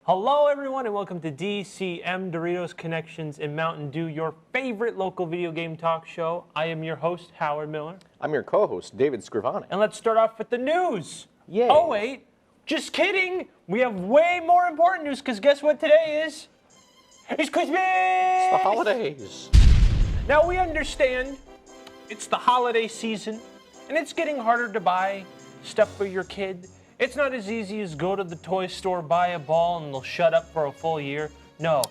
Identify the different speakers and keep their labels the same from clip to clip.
Speaker 1: Hello everyone and welcome to DCM, Doritos, Connections, and Mountain Dew, your favorite local video game talk show. I am your host, Howard Miller.
Speaker 2: I'm your co-host, David Scrivani.
Speaker 1: And let's start off with the news.
Speaker 2: Yay.
Speaker 1: Oh wait, just kidding. We have way more important news because guess what today is? It's Christmas!
Speaker 2: It's the holidays.
Speaker 1: Now we understand it's the holiday season and it's getting harder to buy stuff for your kid. It's not as easy as go to the toy store, buy a ball, and they'll shut up for a full year. No,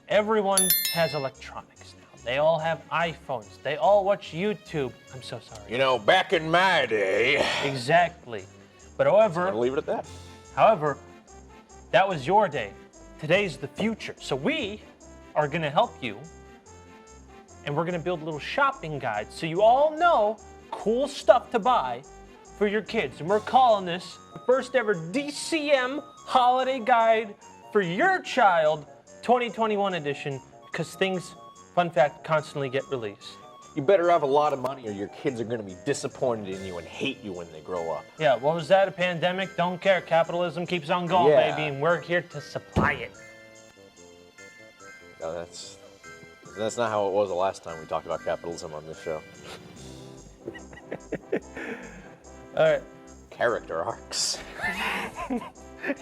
Speaker 1: everyone has electronics now. They all have iPhones. They all watch YouTube. I'm so sorry.
Speaker 2: You know, back in my day.
Speaker 1: Exactly. But however,
Speaker 2: I'll leave it at that.
Speaker 1: However, that was your day. Today's the future. So we are going to help you, and we're going to build a little shopping guide so you all know cool stuff to buy for your kids. And we're calling this the first ever DCM holiday guide for your child 2021 edition because things, fun fact, constantly get released.
Speaker 2: You better have a lot of money or your kids are going to be disappointed in you and hate you when they grow up.
Speaker 1: Yeah, what was that? A pandemic? Don't care. Capitalism keeps on going,
Speaker 2: Yeah.
Speaker 1: baby, and we're here to supply it.
Speaker 2: No, that's not how it was the last time we talked about capitalism on this show.
Speaker 1: All right.
Speaker 2: Character arcs.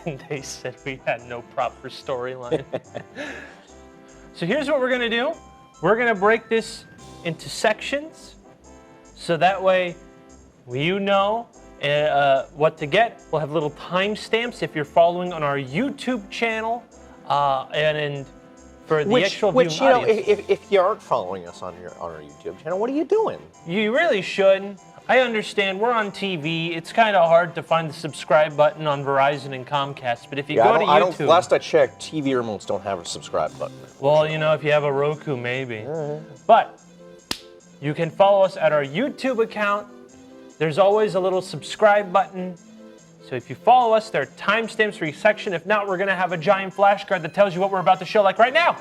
Speaker 1: And they said we had no proper storyline. So here's what we're gonna do. We're gonna break this into sections, so that way you know what to get. We'll have little timestamps if you're following on our YouTube channel, and for the actual viewing
Speaker 2: you know,
Speaker 1: audience.
Speaker 2: if you aren't following us on our YouTube channel, what are you doing?
Speaker 1: You really should. I understand we're on TV. It's kind of hard to find the subscribe button on Verizon and Comcast, but if you go to YouTube...
Speaker 2: Last I checked, TV remotes don't have a subscribe button.
Speaker 1: Well, you know, if you have a Roku, maybe. But you can follow us at our YouTube account. There's always a little subscribe button. So if you follow us, there are timestamps for each section. If not, we're going to have a giant flashcard that tells you what we're about to show, like right now.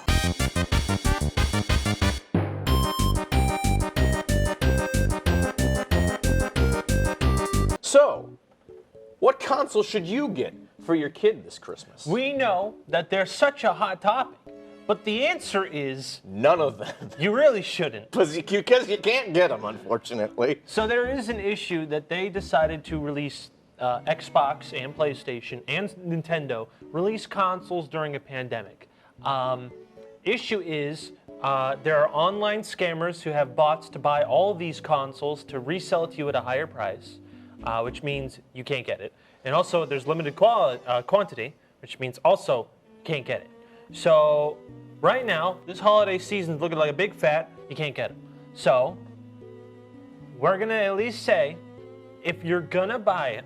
Speaker 2: So, what console should you get for your kid this Christmas?
Speaker 1: We know that there's such a hot topic, but the answer is...
Speaker 2: None of them.
Speaker 1: You really shouldn't.
Speaker 2: Because you can't get them, unfortunately.
Speaker 1: So there is an issue that they decided to release Xbox and PlayStation and Nintendo release consoles during a pandemic. Issue is there are online scammers who have bots to buy all of these consoles to resell it to you at a higher price, which means you can't get it. And also there's limited quantity, which means also you can't get it. So right now, this holiday season is looking like a big fat, you can't get them. So we're gonna at least say, if you're gonna buy it,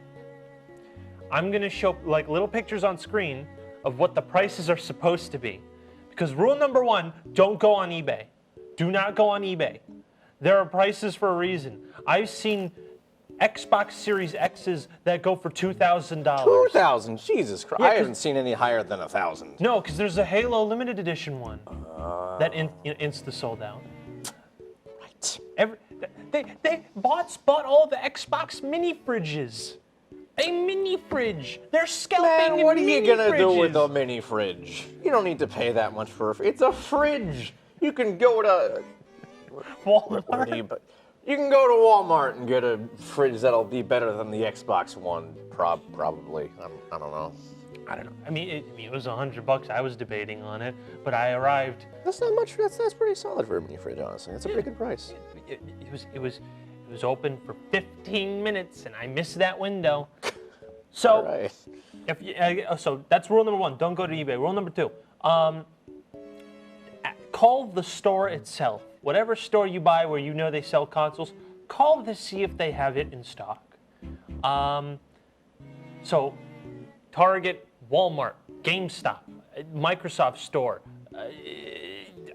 Speaker 1: I'm gonna show like little pictures on screen of what the prices are supposed to be. Because rule number one, don't go on eBay. Do not go on eBay. There are prices for a reason. I've seen Xbox Series X's that go for $2,000.
Speaker 2: $2,000? Jesus Christ.
Speaker 1: Yeah,
Speaker 2: I haven't seen any higher than $1,000.
Speaker 1: No, because there's a Halo limited edition one that insta sold out.
Speaker 2: Right.
Speaker 1: Bots bought all the Xbox mini fridges. A mini fridge. They're scalping
Speaker 2: Man, what are you gonna do with
Speaker 1: fridges.
Speaker 2: a mini fridge? You don't need to pay that much for it's a fridge. You can go to
Speaker 1: Walmart?
Speaker 2: But you can go to Walmart and get a fridge that'll be better than the Xbox One, probably. I don't know.
Speaker 1: I mean, it was $100. I was debating on it, but I arrived.
Speaker 2: That's not much. That's pretty solid for a mini fridge, honestly. That's a pretty good price.
Speaker 1: It was open for 15 minutes, and I missed that window. So,
Speaker 2: Right.
Speaker 1: so that's rule number one. Don't go to eBay. Rule number two. Call the store itself. Whatever store you buy where you know they sell consoles, call to see if they have it in stock. So, Target, Walmart, GameStop, Microsoft Store.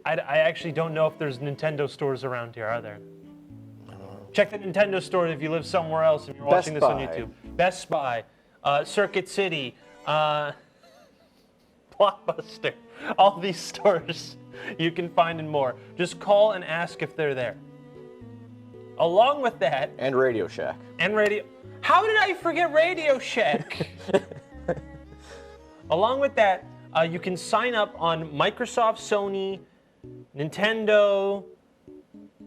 Speaker 1: I actually don't know if there's Nintendo stores around here, are there? Check the Nintendo store if you live somewhere else and you're watching this on YouTube. Best Buy, Circuit City, Blockbuster, all these stores you can find and more. Just call and ask if they're there. Along with that...
Speaker 2: And Radio Shack.
Speaker 1: And Radio... How did I forget Radio Shack? Along with that, You can sign up on Microsoft, Sony, Nintendo,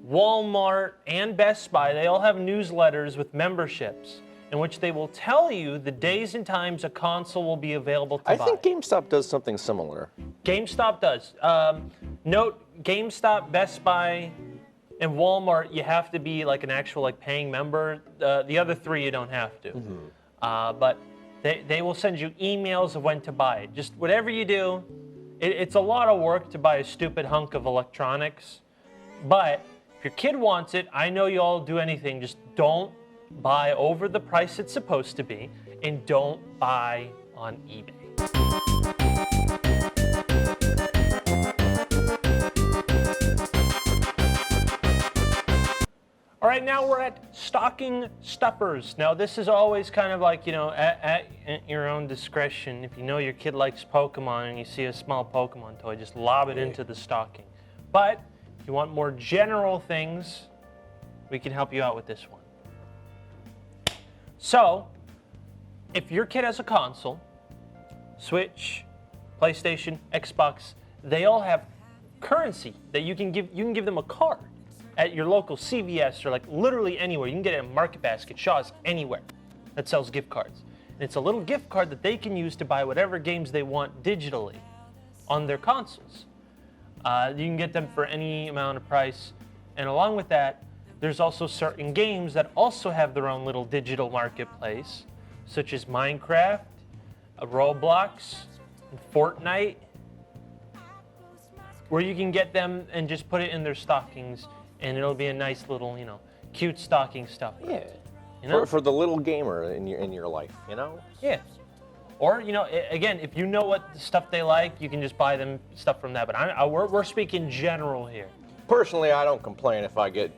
Speaker 1: Walmart, and Best Buy. They all have newsletters with memberships in which they will tell you the days and times a console will be available to buy.
Speaker 2: I think GameStop does something similar.
Speaker 1: GameStop does. Note, GameStop, Best Buy, and Walmart, you have to be like an actual like paying member. The other three, you don't have to. But they will send you emails of when to buy it. Just whatever you do, it's a lot of work to buy a stupid hunk of electronics. But if your kid wants it, I know you all do anything. Just don't buy over the price it's supposed to be, and don't buy on eBay. All right, now we're at stocking stuffers. Now this is always kind of like, at your own discretion. If you know your kid likes Pokemon and you see a small Pokemon toy, just lob it into the stocking. But if you want more general things, we can help you out with this one. So, if your kid has a console, Switch, PlayStation, Xbox, they all have currency that you can give them a card at your local CVS or like literally anywhere. You can get it at Market Basket, Shaw's, anywhere that sells gift cards. And it's a little gift card that they can use to buy whatever games they want digitally on their consoles. You can get them for any amount of price. And along with that, there's also certain games that also have their own little digital marketplace, such as Minecraft, Roblox, and Fortnite, where you can get them and just put it in their stockings, and it'll be a nice little, cute stocking stuffer.
Speaker 2: Yeah. For the little gamer in your life,
Speaker 1: Yeah. Or, again, if you know what stuff they like, you can just buy them stuff from that. But we're speaking general here.
Speaker 2: Personally, I don't complain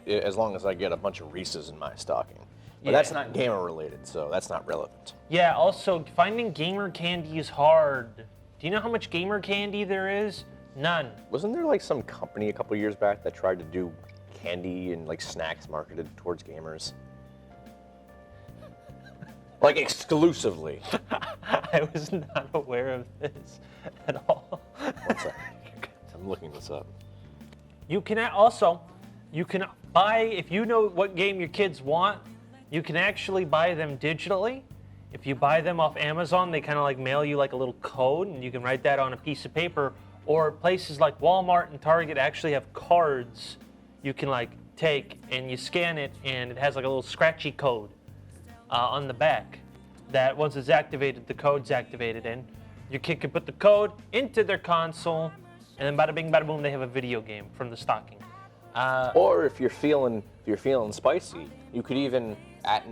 Speaker 2: as long as I get a bunch of Reese's in my stocking. But that's not gamer related, so that's not relevant.
Speaker 1: Yeah, also, finding gamer candy is hard. Do you know how much gamer candy there is? None.
Speaker 2: Wasn't there like some company a couple years back that tried to do candy and like snacks marketed towards gamers? Like exclusively.
Speaker 1: I was not aware of this at all.
Speaker 2: What's that? I'm looking this up.
Speaker 1: You can buy, if you know what game your kids want, you can actually buy them digitally. If you buy them off Amazon, they kind of like mail you like a little code, and you can write that on a piece of paper. Or places like Walmart and Target actually have cards you can like take, and you scan it, and it has like a little scratchy code on the back that once it's activated, the code's activated, and your kid can put the code into their console, and then bada bing, bada boom, they have a video game from the stocking.
Speaker 2: Or if you're feeling spicy, you could even at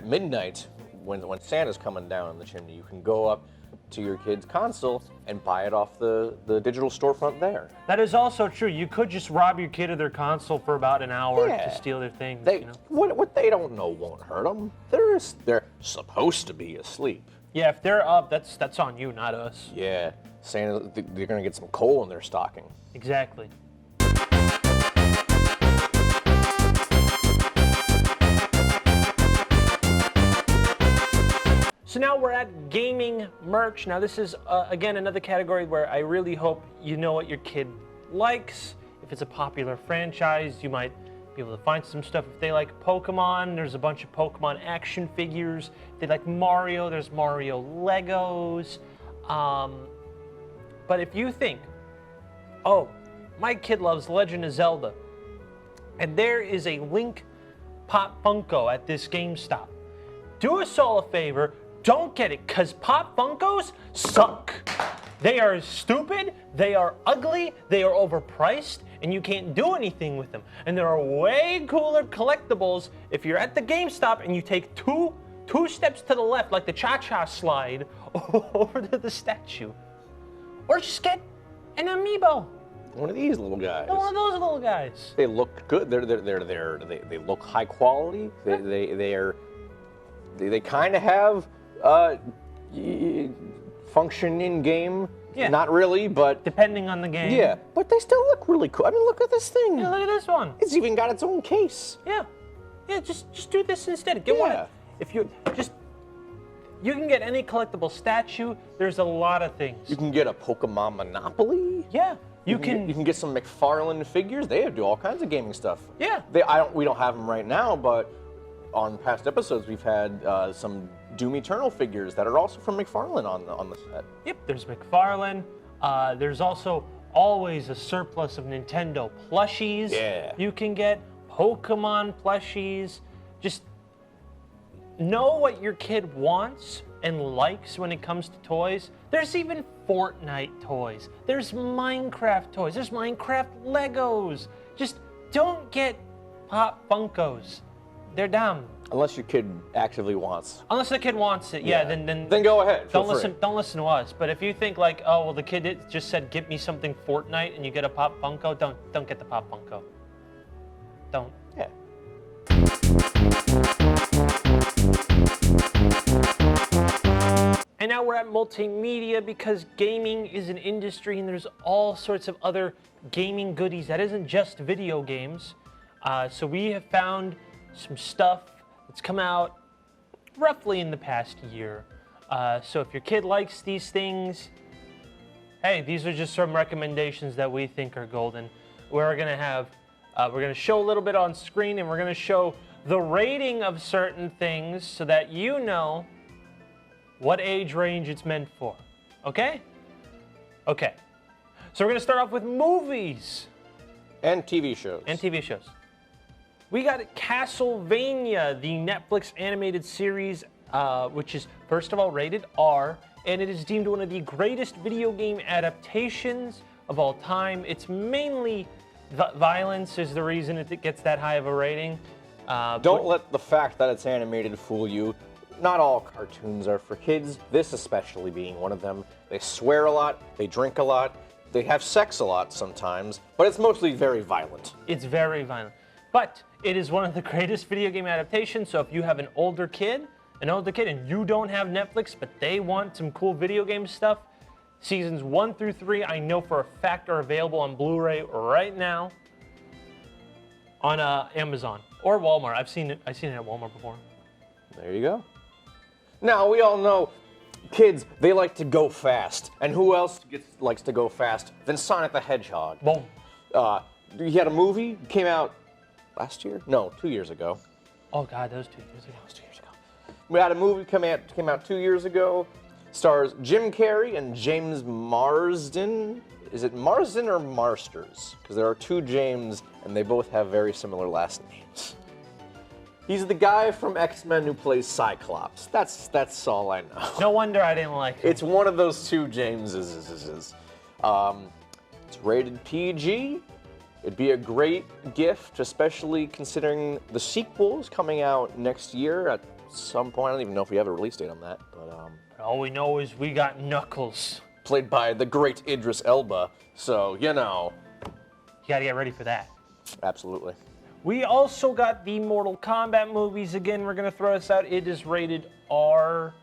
Speaker 2: midnight when Santa's coming down the chimney, you can go up to your kid's console and buy it off the digital storefront there.
Speaker 1: That is also true. You could just rob your kid of their console for about an hour to steal their things.
Speaker 2: What they don't know won't hurt them. They're supposed to be asleep.
Speaker 1: Yeah, if they're up, that's on you, not us.
Speaker 2: Yeah, Santa, they're gonna get some coal in their stocking.
Speaker 1: Exactly. So now we're at gaming merch. Now this is, again, another category where I really hope you know what your kid likes. If it's a popular franchise, you might be able to find some stuff. If they like Pokemon, there's a bunch of Pokemon action figures. If they like Mario, there's Mario Legos. But if you think, oh, my kid loves Legend of Zelda, and there is a Link Pop Funko at this GameStop, do us all a favor, don't get it, because Pop Funkos suck. They are stupid, they are ugly, they are overpriced, and you can't do anything with them. And there are way cooler collectibles if you're at the GameStop and you take two steps to the left, like the cha-cha slide, over to the statue. Or just get an amiibo.
Speaker 2: One of these little guys.
Speaker 1: One of those little guys.
Speaker 2: They look good. They look high quality. They kind of have function in game.
Speaker 1: Yeah.
Speaker 2: Not really, but
Speaker 1: depending on the game.
Speaker 2: Yeah, but they still look really cool. I mean, look at this thing.
Speaker 1: Yeah, look at this one.
Speaker 2: It's even got its own case.
Speaker 1: Yeah. Yeah, just do this instead. Get one. If you just You can get any collectible statue. There's a lot of things.
Speaker 2: You can get a Pokemon Monopoly.
Speaker 1: Yeah.
Speaker 2: You can get some McFarlane figures. They do all kinds of gaming stuff.
Speaker 1: Yeah.
Speaker 2: We don't have them right now, but on past episodes we've had some Doom Eternal figures that are also from McFarlane on the set.
Speaker 1: Yep. There's McFarlane. There's also always a surplus of Nintendo plushies.
Speaker 2: Yeah.
Speaker 1: You can get Pokemon plushies. Just know what your kid wants and likes when it comes to toys. There's even Fortnite toys. There's Minecraft toys. There's Minecraft Legos. Just don't get Pop Funkos. They're dumb.
Speaker 2: Unless your kid actively wants.
Speaker 1: Unless the kid wants it, yeah. Then
Speaker 2: go ahead.
Speaker 1: Don't listen to us. But if you think like, oh well, the kid just said, "Get me something Fortnite," and you get a Pop Funko, don't get the Pop Funko. Don't.
Speaker 2: Yeah.
Speaker 1: And now we're at multimedia because gaming is an industry and there's all sorts of other gaming goodies that isn't just video games. So we have found some stuff that's come out roughly in the past year. So if your kid likes these things, hey, these are just some recommendations that we think are golden. We're gonna show a little bit on screen and we're gonna show the rating of certain things so that you know what age range it's meant for. Okay? Okay. So we're gonna start off with movies.
Speaker 2: And TV shows.
Speaker 1: We got Castlevania, the Netflix animated series, which is, first of all, rated R, and it is deemed one of the greatest video game adaptations of all time. It's mainly violence is the reason it gets that high of a rating.
Speaker 2: Don't let the fact that it's animated fool you. Not all cartoons are for kids, this especially being one of them. They swear a lot, they drink a lot, they have sex a lot sometimes, but it's mostly very violent.
Speaker 1: It's very violent. But it is one of the greatest video game adaptations, so if you have an older kid and you don't have Netflix, but they want some cool video game stuff, seasons 1 through 3, I know for a fact are available on Blu-ray right now on Amazon or Walmart. I've seen it at Walmart before.
Speaker 2: There you go. Now, we all know kids, they like to go fast. And who else likes to go fast than Sonic the Hedgehog?
Speaker 1: Boom.
Speaker 2: He had a movie, came out last year? No, 2 years ago.
Speaker 1: Oh God, that was 2 years ago.
Speaker 2: That was 2 years ago. We had a movie came out 2 years ago. Stars Jim Carrey and James Marsden. Is it Marsden or Marsters? Because there are two James, and they both have very similar last names. He's the guy from X-Men who plays Cyclops. That's all I know.
Speaker 1: No wonder I didn't like him.
Speaker 2: It's one of those two Jameses. It's rated PG. It'd be a great gift, especially considering the sequel is coming out next year at some point. I don't even know if we have a release date on that, but
Speaker 1: all we know is we got Knuckles.
Speaker 2: Played by the great Idris Elba, so you know.
Speaker 1: You gotta get ready for that.
Speaker 2: Absolutely.
Speaker 1: We also got the Mortal Kombat movies. Again, we're gonna throw this out. It is rated R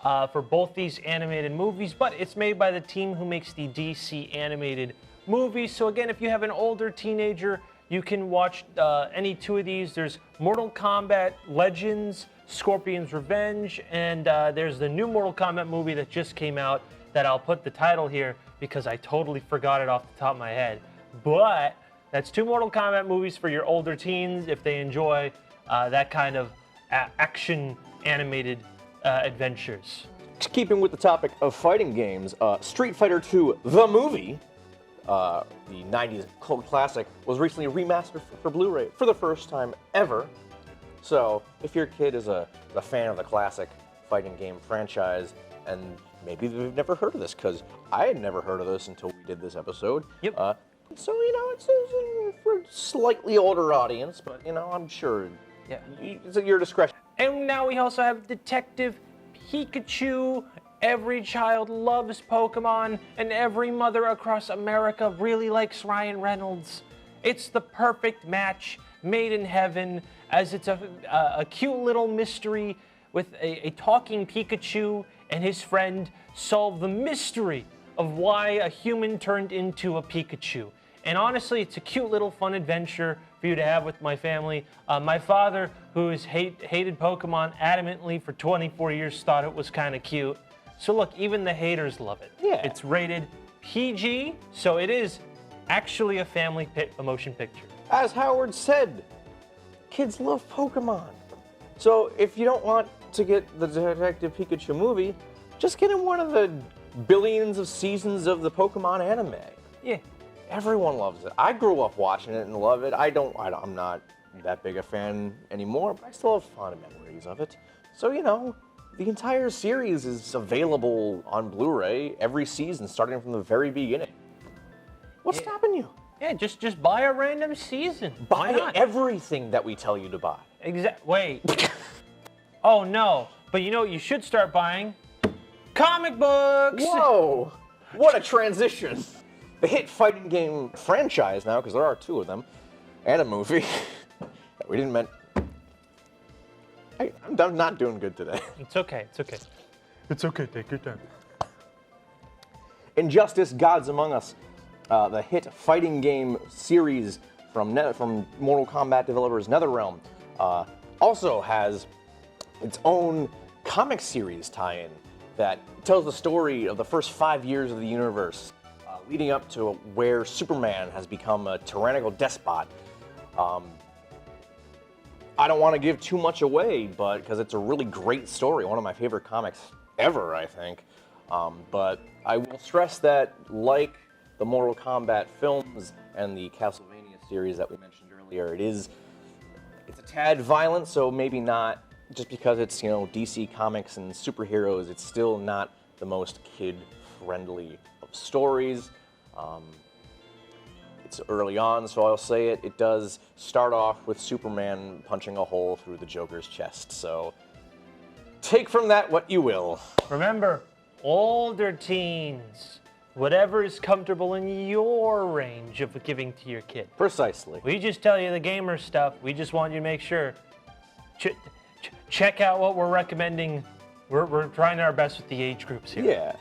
Speaker 1: for both these animated movies, but it's made by the team who makes the DC animated movies. So again, if you have an older teenager, you can watch any two of these. There's Mortal Kombat Legends, Scorpion's Revenge, and there's the new Mortal Kombat movie that just came out that I'll put the title here because I totally forgot it off the top of my head. But that's two Mortal Kombat movies for your older teens if they enjoy that kind of action animated adventures.
Speaker 2: Keeping with the topic of fighting games, Street Fighter II, the movie, the 90s cult classic, was recently remastered for Blu-ray for the first time ever. So if your kid is a fan of the classic fighting game franchise, and maybe they've never heard of this, because I had never heard of this until we did this episode.
Speaker 1: Yep.
Speaker 2: So, you know, it's for a slightly older audience, but, you know, I'm sure it's at your discretion.
Speaker 1: And now we also have Detective Pikachu. Every child loves Pokemon, and every mother across America really likes Ryan Reynolds. It's the perfect match, made in heaven, as it's a cute little mystery with a talking Pikachu and his friend solve the mystery of why a human turned into a Pikachu. And honestly, it's a cute little fun adventure for you to have with my family. My father who's hated Pokemon adamantly for 24 years thought it was kind of cute. So look, even the haters love it.
Speaker 2: Yeah.
Speaker 1: It's rated PG, so it is actually a family motion picture.
Speaker 2: As Howard said, kids love Pokemon. So if you don't want to get the Detective Pikachu movie, just get in one of the billions of seasons of the Pokemon anime.
Speaker 1: Yeah.
Speaker 2: Everyone loves it. I grew up watching it and love it. I'm not that big a fan anymore, but I still have fond memories of it. So, you know, the entire series is available on Blu-ray every season, starting from the very beginning. What's stopping you?
Speaker 1: Yeah, just buy a random season. Why
Speaker 2: Buy
Speaker 1: not?
Speaker 2: everything that we tell you to buy.
Speaker 1: Wait. Oh no. But you know what you should start buying? Comic books!
Speaker 2: Whoa! What a transition! The hit fighting game franchise now, because there are 2 of them, and a movie. We didn't meant. I'm not doing good today.
Speaker 1: It's okay, it's okay. It's okay, take your time.
Speaker 2: Injustice: Gods Among Us, the hit fighting game series from Mortal Kombat developers NetherRealm, also has its own comic series tie-in that tells the story of the first 5 years of the universe, leading up to where Superman has become a tyrannical despot. I don't want to give too much away, but because it's a really great story, one of my favorite comics ever, I think. But I will stress that, like the Mortal Kombat films and the Castlevania series that we mentioned earlier, it's a tad violent, so maybe not just because it's, you know, DC Comics and superheroes, it's still not the most kid-friendly of stories. It's early on, so I'll say it. It does start off with Superman punching a hole through the Joker's chest, so take from that what you will.
Speaker 1: Remember, older teens, whatever is comfortable in your range of giving to your kid.
Speaker 2: Precisely.
Speaker 1: We just tell you the gamer stuff. We just want you to make sure. Check out what we're recommending. We're trying our best with the age groups here.
Speaker 2: Yeah.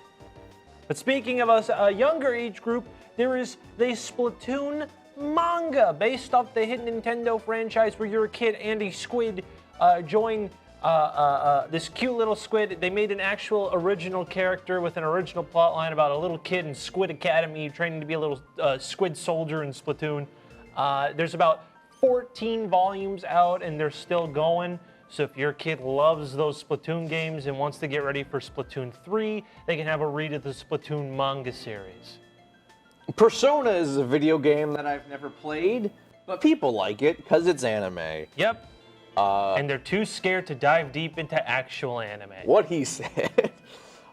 Speaker 1: But speaking of a younger age group, there is the Splatoon manga based off the hit Nintendo franchise where you're a kid and a squid join this cute little squid. They made an actual original character with an original plot line about a little kid in Squid Academy training to be a little squid soldier in Splatoon. There's about 14 volumes out and they're still going. So if your kid loves those Splatoon games and wants to get ready for Splatoon 3, they can have a read of the Splatoon manga series.
Speaker 2: Persona is a video game that I've never played, but people like it because it's anime.
Speaker 1: Yep. And they're too scared to dive deep into actual anime.
Speaker 2: What he said.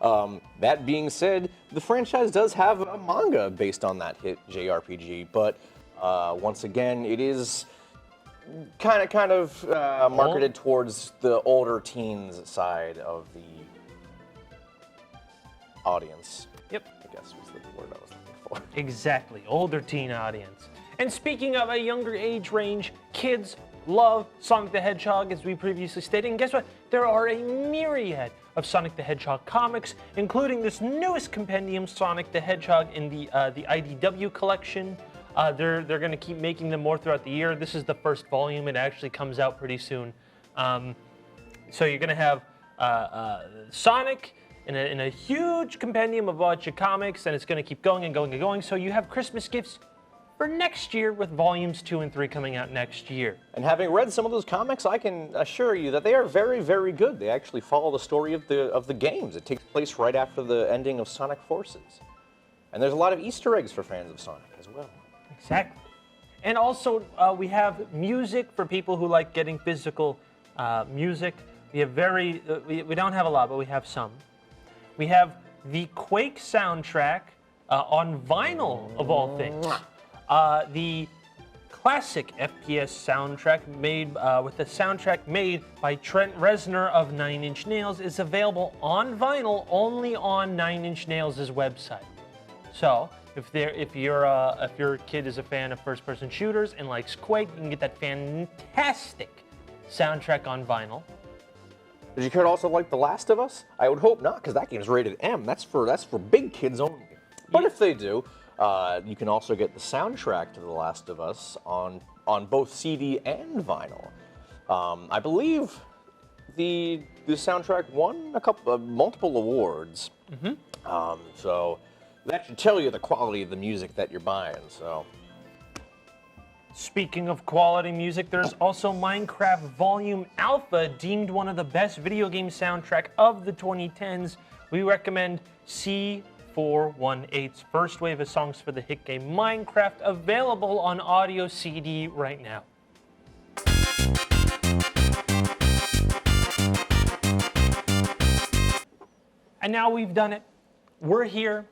Speaker 2: That being said, the franchise does have a manga based on that hit JRPG, but once again, it is kind of marketed towards the older teens side of the audience.
Speaker 1: Yep.
Speaker 2: I guess was the word I was looking for.
Speaker 1: Exactly, older teen audience. And speaking of a younger age range, kids love Sonic the Hedgehog, as we previously stated. And guess what? There are a myriad of Sonic the Hedgehog comics, including this newest compendium, Sonic the Hedgehog, in the IDW collection. They're going to keep making them more throughout the year. This is the first volume. It actually comes out pretty soon. So you're going to have Sonic in a huge compendium of a bunch of comics, and it's going to keep going and going and going. So you have Christmas gifts for next year with volumes 2 and 3 coming out next year.
Speaker 2: And having read some of those comics, I can assure you that they are very, very good. They actually follow the story of the games. It takes place right after the ending of Sonic Forces. And there's a lot of Easter eggs for fans of Sonic as well.
Speaker 1: Exactly. And also, we have music for people who like getting physical music. We have we don't have a lot, but we have some. We have the Quake soundtrack on vinyl, of all things. The classic FPS soundtrack made with the soundtrack made by Trent Reznor of Nine Inch Nails is available on vinyl only on Nine Inch Nails' website. So if your kid is a fan of first-person shooters and likes Quake, you can get that fantastic soundtrack on vinyl.
Speaker 2: Did your kid also like The Last of Us? I would hope not, because that game's rated M. That's for big kids only. But if they do, you can also get the soundtrack to The Last of Us on both CD and vinyl. I believe the soundtrack won multiple awards. So that should tell you the quality of the music that you're buying. So.
Speaker 1: Speaking of quality music, there's also Minecraft Volume Alpha, deemed one of the best video game soundtrack of the 2010s. We recommend C418's first wave of songs for the hit game Minecraft, available on audio CD right now. And now we've done it. We're here.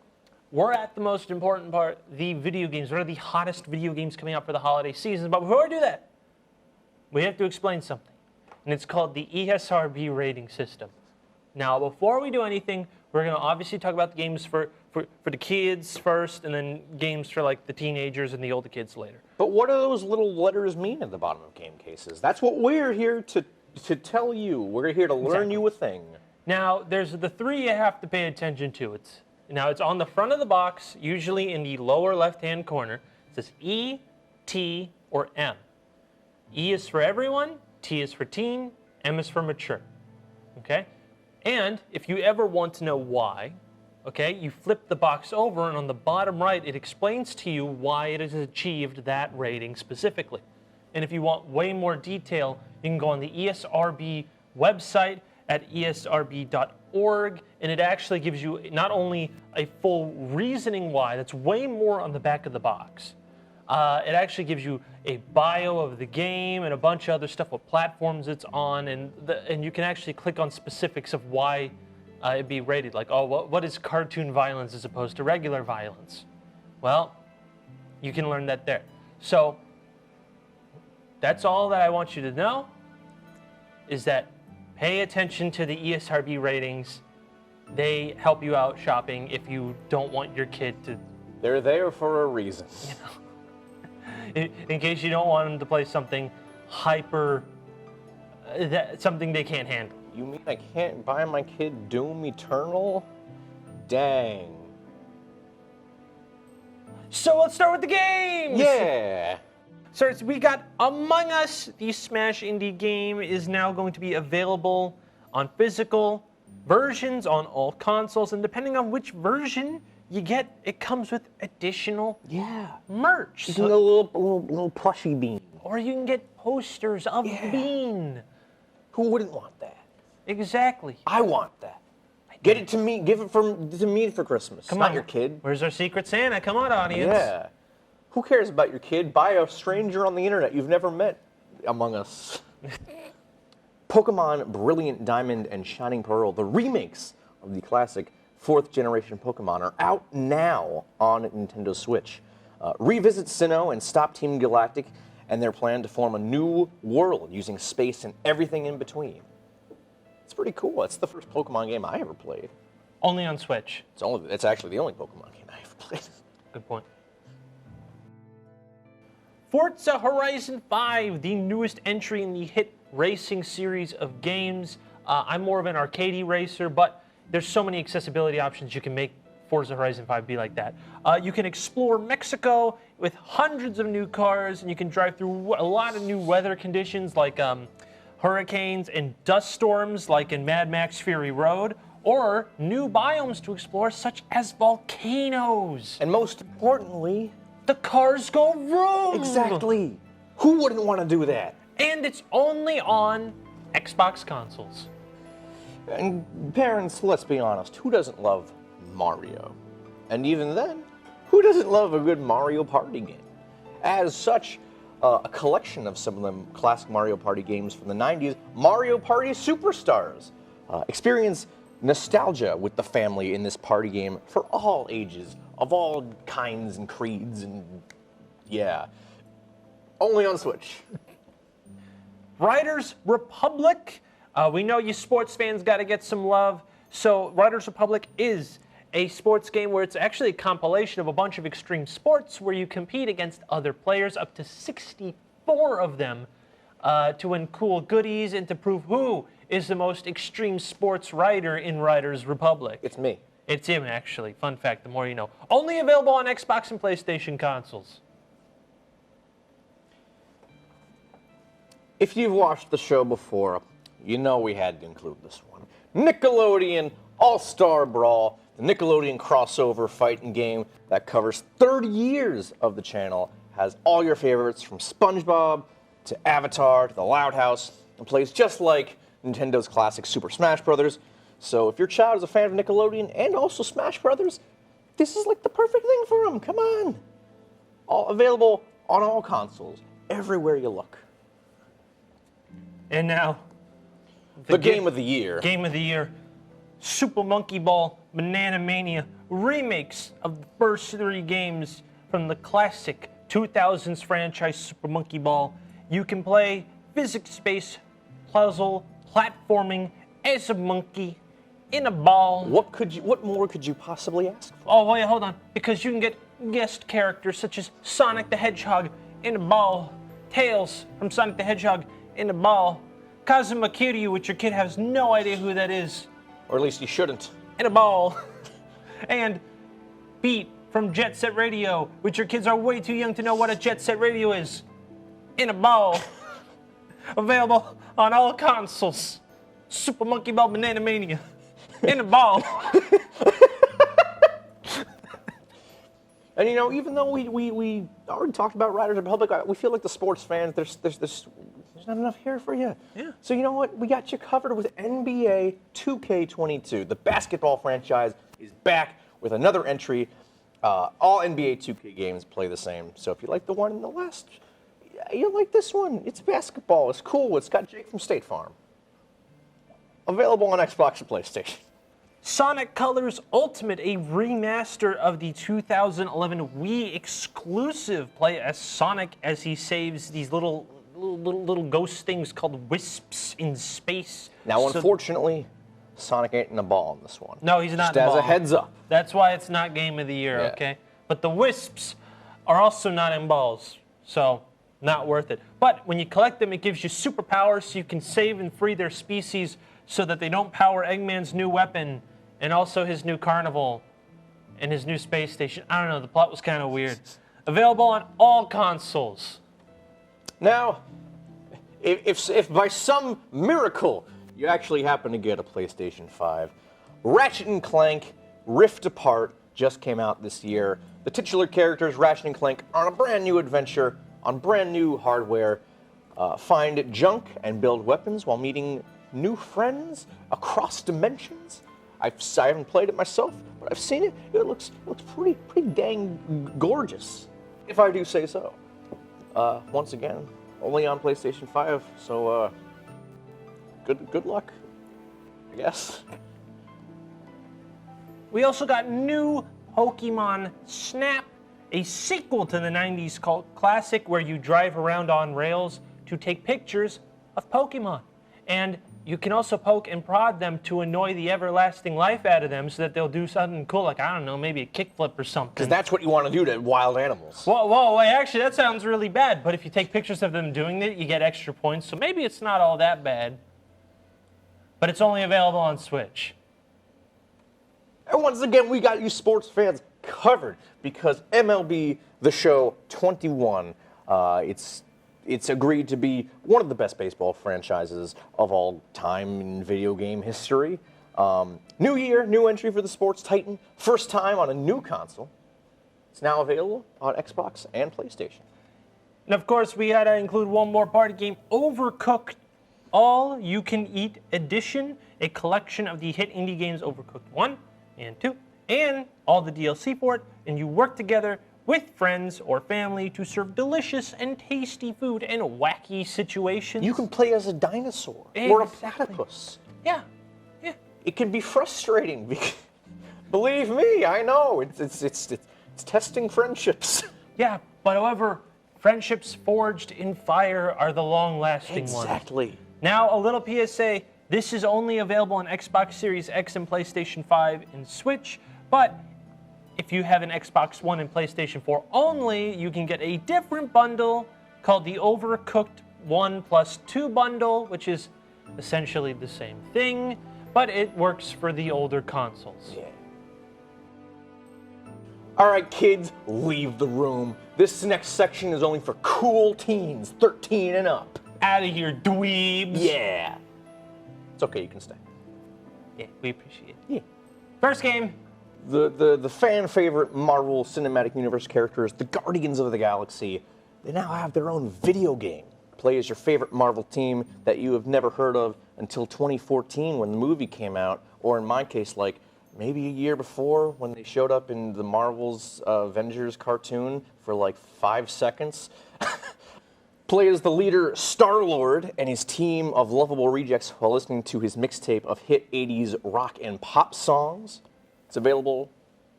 Speaker 1: We're at the most important part, the video games. What are the hottest video games coming out for the holiday season? But before we do that, we have to explain something. And it's called the ESRB rating system. Now, before we do anything, we're going to obviously talk about the games for the kids first, and then games for like the teenagers and the older kids later.
Speaker 2: But what do those little letters mean at the bottom of game cases? That's what we're here to tell you. We're here to learn you a thing.
Speaker 1: Now, there's the three you have to pay attention to. It's on the front of the box, usually in the lower left-hand corner. It says E, T, or M. E is for everyone, T is for teen, M is for mature. Okay? And if you ever want to know why, okay, you flip the box over, and on the bottom right, it explains to you why it has achieved that rating specifically. And if you want way more detail, you can go on the ESRB website at esrb.org, and it actually gives you not only a full reasoning why, that's way more on the back of the box. It actually gives you a bio of the game and a bunch of other stuff, what platforms it's on, and you can actually click on specifics of why it'd be rated. Like, oh, what is cartoon violence as opposed to regular violence? Well, you can learn that there. So that's all that I want you to know, is that pay attention to the ESRB ratings. They help you out shopping if you don't want your kid to...
Speaker 2: They're there for a reason.
Speaker 1: In case you don't want them to play something something they can't handle.
Speaker 2: You mean I can't buy my kid Doom Eternal? Dang.
Speaker 1: So let's start with the games!
Speaker 2: Yeah!
Speaker 1: So we got Among Us. The Smash indie game is now going to be available on physical versions on all consoles, and depending on which version you get, it comes with additional merch.
Speaker 2: You can get a little plushy bean.
Speaker 1: Or you can get posters of the bean.
Speaker 2: Who wouldn't want that?
Speaker 1: Exactly.
Speaker 2: I want that. Get it to me. Give it to me for Christmas.
Speaker 1: Come
Speaker 2: Not
Speaker 1: on.
Speaker 2: your kid.
Speaker 1: Where's our Secret Santa? Come on, audience.
Speaker 2: Yeah. Who cares about your kid? Buy a stranger on the internet you've never met Among Us. Pokemon Brilliant Diamond and Shining Pearl, the remakes of the classic 4th generation Pokemon, are out now on Nintendo Switch. Revisit Sinnoh and stop Team Galactic and their plan to form a new world using space and everything in between. It's pretty cool. It's the first Pokemon game I ever played.
Speaker 1: Only on Switch.
Speaker 2: It's actually the only Pokemon game I ever played.
Speaker 1: Good point. Forza Horizon 5, the newest entry in the hit racing series of games. I'm more of an arcadey racer, but there's so many accessibility options you can make Forza Horizon 5 be like that. You can explore Mexico with hundreds of new cars, and you can drive through a lot of new weather conditions like hurricanes and dust storms like in Mad Max Fury Road, or new biomes to explore such as volcanoes.
Speaker 2: And most importantly,
Speaker 1: the cars go vroom!
Speaker 2: Exactly. Who wouldn't want to do that?
Speaker 1: And it's only on Xbox consoles.
Speaker 2: And parents, let's be honest, who doesn't love Mario? And even then, who doesn't love a good Mario Party game? As such, a collection of some of the classic Mario Party games from the 90s, Mario Party Superstars. Experience nostalgia with the family in this party game for all ages, of all kinds and creeds, and yeah. Only on Switch.
Speaker 1: Riders Republic. We know you sports fans got to get some love. So Riders Republic is a sports game where it's actually a compilation of a bunch of extreme sports where you compete against other players, up to 64 of them, to win cool goodies and to prove who is the most extreme sports rider in Riders Republic.
Speaker 2: It's me.
Speaker 1: It's him, actually. Fun fact, the more you know. Only available on Xbox and PlayStation consoles.
Speaker 2: If you've watched the show before, you know we had to include this one. Nickelodeon All-Star Brawl, the Nickelodeon crossover fighting game that covers 30 years of the channel, has all your favorites from SpongeBob to Avatar to the Loud House, and plays just like Nintendo's classic Super Smash Bros. So if your child is a fan of Nickelodeon and also Smash Bros., this is like the perfect thing for them. Come on. All available on all consoles, everywhere you look.
Speaker 1: And now,
Speaker 2: The game of the year.
Speaker 1: Game of the year, Super Monkey Ball Banana Mania, remakes of the first 3 games from the classic 2000s franchise Super Monkey Ball. You can play physics-based puzzle platforming as a monkey in a ball.
Speaker 2: What more could you possibly ask for?
Speaker 1: Oh wait, hold on, because you can get guest characters such as Sonic the Hedgehog in a ball, Tails from Sonic the Hedgehog in a ball, Kazuma Kiryu, which your kid has no idea who that is,
Speaker 2: Or at least you shouldn't.
Speaker 1: in a ball, and Beat from Jet Set Radio, which your kids are way too young to know what a Jet Set Radio is, in a ball. Available on all consoles. Super Monkey Ball Banana Mania, in a ball.
Speaker 2: And you know, even though we already talked about Riders Republic, we feel like the sports fans, there's not enough here for you.
Speaker 1: Yeah.
Speaker 2: So you know what? We got you covered with NBA 2K22. The basketball franchise is back with another entry. All NBA 2K games play the same. So if you like the one in the West, you'll like this one. It's basketball. It's cool. It's got Jake from State Farm. Available on Xbox and PlayStation.
Speaker 1: Sonic Colors Ultimate, a remaster of the 2011 Wii exclusive. Play as Sonic as he saves these little ghost things called wisps in space.
Speaker 2: Now, unfortunately, Sonic ain't in the ball in this one.
Speaker 1: No, he's not
Speaker 2: Just
Speaker 1: in the
Speaker 2: as
Speaker 1: ball.
Speaker 2: a heads up.
Speaker 1: That's why it's not Game of the Year,
Speaker 2: Yeah.
Speaker 1: okay? But the wisps are also not in balls, so not worth it. But when you collect them, it gives you superpowers so you can save and free their species so that they don't power Eggman's new weapon and also his new carnival and his new space station. I don't know, the plot was kind of weird. Available on all consoles.
Speaker 2: Now, if by some miracle you actually happen to get a PlayStation 5, Ratchet & Clank Rift Apart just came out this year. The titular characters, Ratchet & Clank, are on a brand new adventure on brand new hardware. Find junk and build weapons while meeting new friends across dimensions. I haven't played it myself, but I've seen it. It looks pretty dang gorgeous, if I do say so. Once again, only on PlayStation 5, so good luck, I guess.
Speaker 1: We also got new Pokemon Snap, a sequel to the 90s cult classic where you drive around on rails to take pictures of Pokemon. And you can also poke and prod them to annoy the everlasting life out of them so that they'll do something cool, like, I don't know, maybe a kickflip or something.
Speaker 2: Because that's what you want to do to wild animals.
Speaker 1: Whoa, wait, actually, that sounds really bad. But if you take pictures of them doing it, you get extra points. So maybe it's not all that bad. But it's only available on Switch.
Speaker 2: And once again, we got you sports fans covered because MLB The Show 21, it's agreed to be one of the best baseball franchises of all time in video game history. New year, new entry for the Sports Titan. First time on a new console. It's now available on Xbox and PlayStation.
Speaker 1: And of course, we had to include one more party game, Overcooked All You Can Eat Edition, a collection of the hit indie games Overcooked 1 and 2, and all the DLC for it, and you work together with friends or family to serve delicious and tasty food in wacky situations.
Speaker 2: You can play as a dinosaur or a platypus.
Speaker 1: Yeah.
Speaker 2: It can be frustrating. Believe me, I know. It's testing friendships.
Speaker 1: Yeah, but however, friendships forged in fire are the long-lasting ones.
Speaker 2: Exactly.
Speaker 1: Now, a little PSA. This is only available on Xbox Series X and PlayStation 5 and Switch, but if you have an Xbox One and PlayStation 4 only, you can get a different bundle called the Overcooked 1 plus 2 bundle, which is essentially the same thing, but it works for the older consoles.
Speaker 2: Yeah. All right, kids, leave the room. This next section is only for cool teens, 13 and up.
Speaker 1: Out of here, dweebs.
Speaker 2: Yeah. It's okay, you can stay.
Speaker 1: Yeah, we appreciate it.
Speaker 2: Yeah.
Speaker 1: First game.
Speaker 2: The fan favorite Marvel Cinematic Universe characters, the Guardians of the Galaxy, they now have their own video game. Play as your favorite Marvel team that you have never heard of until 2014 when the movie came out, or in my case, like maybe a year before when they showed up in the Marvel's Avengers cartoon for like 5 seconds. Play as the leader Star-Lord and his team of lovable rejects while listening to his mixtape of hit 80s rock and pop songs. It's available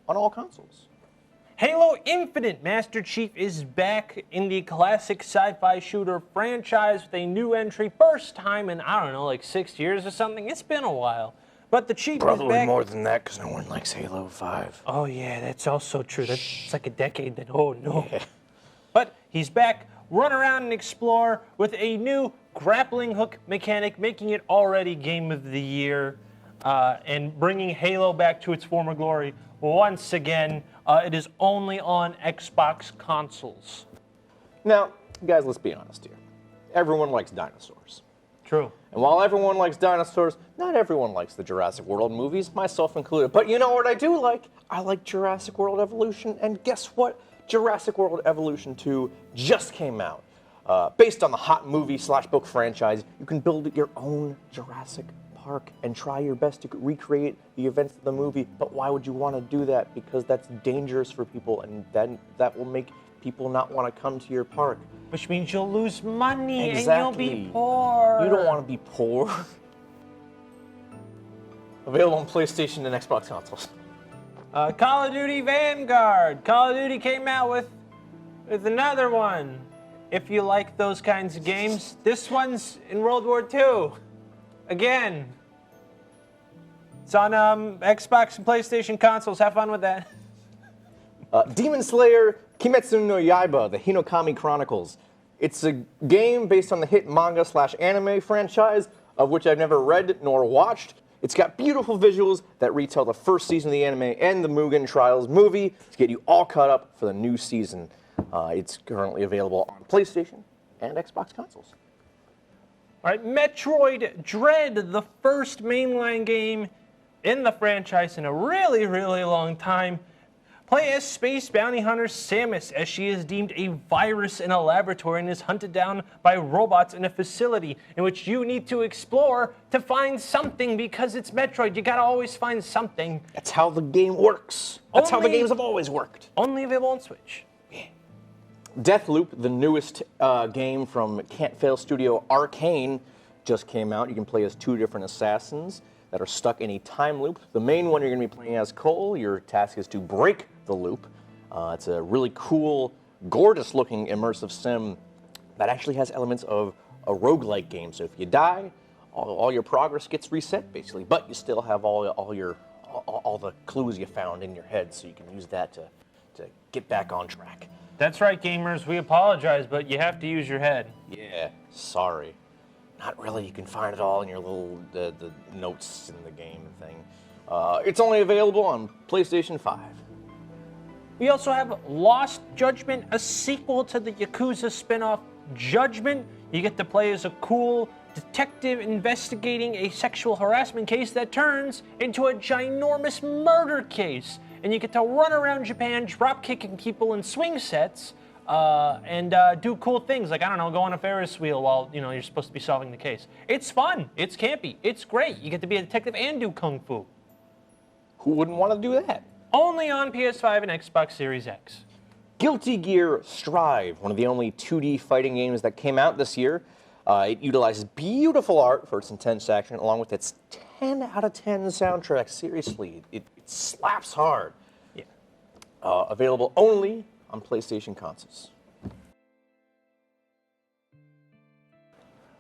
Speaker 2: on all consoles.
Speaker 1: Halo Infinite Master Chief is back in the classic sci-fi shooter franchise with a new entry. First time in, I don't know, like 6 years or something. It's been a while. But the Chief is back.
Speaker 2: More than that, because no one likes Halo 5.
Speaker 1: Oh, yeah, that's also true. That's like a decade then. Oh, no. Yeah. But he's back, run around and explore with a new grappling hook mechanic, making it already Game of the Year and bringing Halo back to its former glory once again. It is only on Xbox consoles.
Speaker 2: Now, guys, let's be honest here. Everyone likes dinosaurs.
Speaker 1: True.
Speaker 2: And while everyone likes dinosaurs, not everyone likes the Jurassic World movies, myself included. But you know what I do like? I like Jurassic World Evolution, and guess what? Jurassic World Evolution 2 just came out. Based on the hot movie/book franchise, you can build your own Jurassic Park and try your best to recreate the events of the movie. But why would you want to do that? Because that's dangerous for people, and then that will make people not want to come to your park.
Speaker 1: Which means you'll lose money
Speaker 2: Exactly.
Speaker 1: and you'll be poor.
Speaker 2: You don't want to be poor. Available on PlayStation and Xbox consoles.
Speaker 1: Call of Duty Vanguard. Call of Duty came out with another one. If you like those kinds of games, this one's in World War II. Again. It's on Xbox and PlayStation consoles. Have fun with that.
Speaker 2: Demon Slayer Kimetsu no Yaiba, the Hinokami Chronicles. It's a game based on the hit manga/anime franchise, of which I've never read nor watched. It's got beautiful visuals that retell the first season of the anime and the Mugen Trials movie to get you all caught up for the new season. It's currently available on PlayStation and Xbox consoles.
Speaker 1: All right, Metroid Dread, the first mainline game in the franchise in a really, really long time. Play as space bounty hunter Samus as she is deemed a virus in a laboratory and is hunted down by robots in a facility in which you need to explore to find something because it's Metroid. You gotta always find something.
Speaker 2: That's how the game works. That's how the games have always worked.
Speaker 1: Only available on Switch.
Speaker 2: Yeah. Deathloop, the newest game from Can't Fail Studio Arcane, just came out. You can play as 2 different assassins that are stuck in a time loop. The main one you're going to be playing as Cole. Your task is to break the loop. It's a really cool, gorgeous-looking immersive sim that actually has elements of a roguelike game. So if you die, all your progress gets reset, basically. But you still have all the clues you found in your head, so you can use that to get back on track.
Speaker 1: That's right, gamers. We apologize, but you have to use your head.
Speaker 2: Yeah, sorry. Not really. You can find it all in your little the notes in the game thing. It's only available on PlayStation 5.
Speaker 1: We also have Lost Judgment, a sequel to the Yakuza spin-off Judgment. You get to play as a cool detective investigating a sexual harassment case that turns into a ginormous murder case. And you get to run around Japan, drop kicking people in swing sets, and do cool things like, I don't know, go on a Ferris wheel while you're supposed to be solving the case. It's fun. It's campy. It's great. You get to be a detective and do kung fu.
Speaker 2: Who wouldn't want to do that?
Speaker 1: Only on PS5 and Xbox Series X.
Speaker 2: Guilty Gear Strive, one of the only 2D fighting games that came out this year. It utilizes beautiful art for its intense action, along with its 10 out of 10 soundtrack. Seriously, it slaps hard.
Speaker 1: Yeah.
Speaker 2: Available only on PlayStation consoles.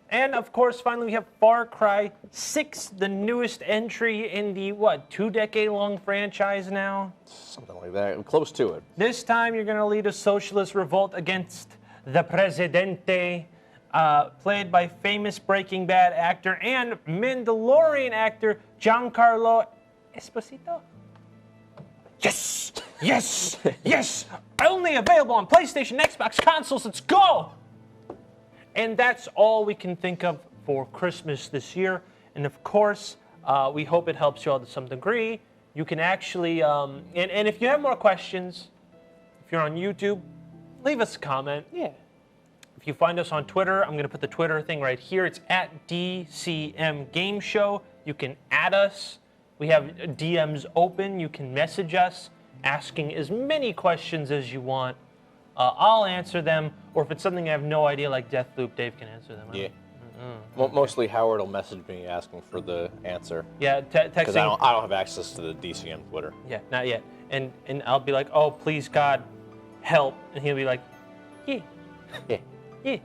Speaker 1: And of course, finally, we have Far Cry 6, the newest entry in the, 2-decade-long franchise now?
Speaker 2: Something like that, close to it.
Speaker 1: This time, you're going to lead a socialist revolt against the Presidente, played by famous Breaking Bad actor and Mandalorian actor Giancarlo Esposito. Yes! Yes! Yes! Only available on PlayStation, Xbox consoles. Let's go! And that's all we can think of for Christmas this year. And of course, we hope it helps you all to some degree. You can actually, and if you have more questions, if you're on YouTube, leave us a comment.
Speaker 2: Yeah.
Speaker 1: If you find us on Twitter, I'm going to put the Twitter thing right here. It's at DCM Game Show. You can add us. We have DMs open. You can message us asking as many questions as you want. I'll answer them, or if it's something I have no idea, like Deathloop, Dave can answer them.
Speaker 2: Yeah. Mostly Howard will message me asking for the answer.
Speaker 1: Yeah,
Speaker 2: Because
Speaker 1: texting.
Speaker 2: I don't have access to the DCM Twitter.
Speaker 1: Yeah, not yet. And I'll be like, oh, please, God, help. And he'll be like, yeah.
Speaker 2: Yeah.
Speaker 1: Yeah.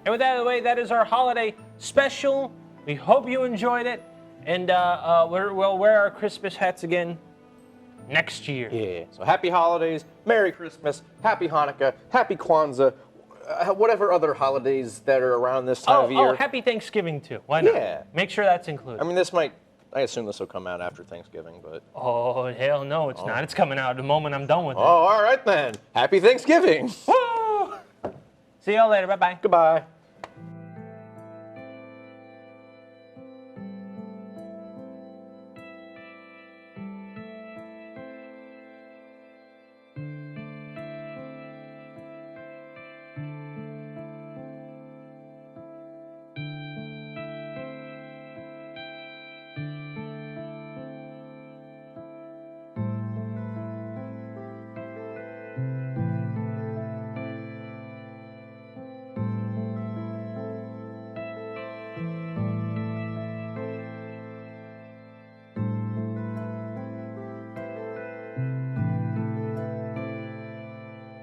Speaker 1: And with that out of the way, that is our holiday special. We hope you enjoyed it. And we'll wear our Christmas hats again next year.
Speaker 2: Yeah. So happy holidays, Merry Christmas, Happy Hanukkah, Happy Kwanzaa, whatever other holidays that are around this time of year.
Speaker 1: Oh, happy Thanksgiving too. Why not?
Speaker 2: Yeah.
Speaker 1: Make sure that's included.
Speaker 2: I mean, I assume this will come out after Thanksgiving, but.
Speaker 1: Oh, hell no, it's not. It's coming out the moment I'm done with it.
Speaker 2: Oh, all right then. Happy Thanksgiving.
Speaker 1: Woo! See y'all later. Bye-bye.
Speaker 2: Goodbye.